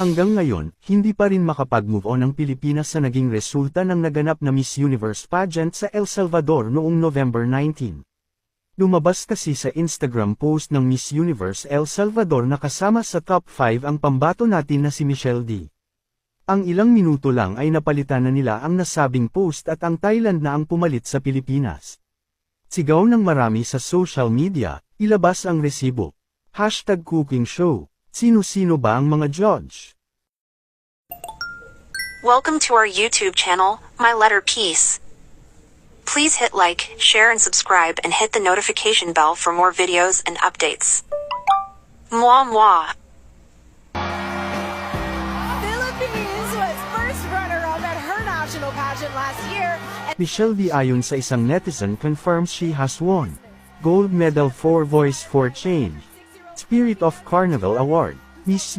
Hanggang ngayon, hindi pa rin makapag-move on ang Pilipinas sa naging resulta ng naganap na Miss Universe pageant sa El Salvador noong November 19. Lumabas kasi sa Instagram post ng Miss Universe El Salvador na kasama sa top 5 ang pambato natin na si Michelle D. Ang ilang minuto lang ay napalitan na nila ang nasabing post at ang Thailand na ang pumalit sa Pilipinas. Sigaw ng marami sa social media, ilabas ang resibo. #cookingshow. Sino-sino ba ang mga judge? Welcome to our YouTube channel, My Letter Piece. Please hit like, share and subscribe and hit the notification bell for more videos and updates. Mwah mwah. Philippines was first runner-up at her national pageant last year. Michelle D ayon sa isang netizen confirms she has won gold medal for Voice for Change Spirit of Carnival Award, Miss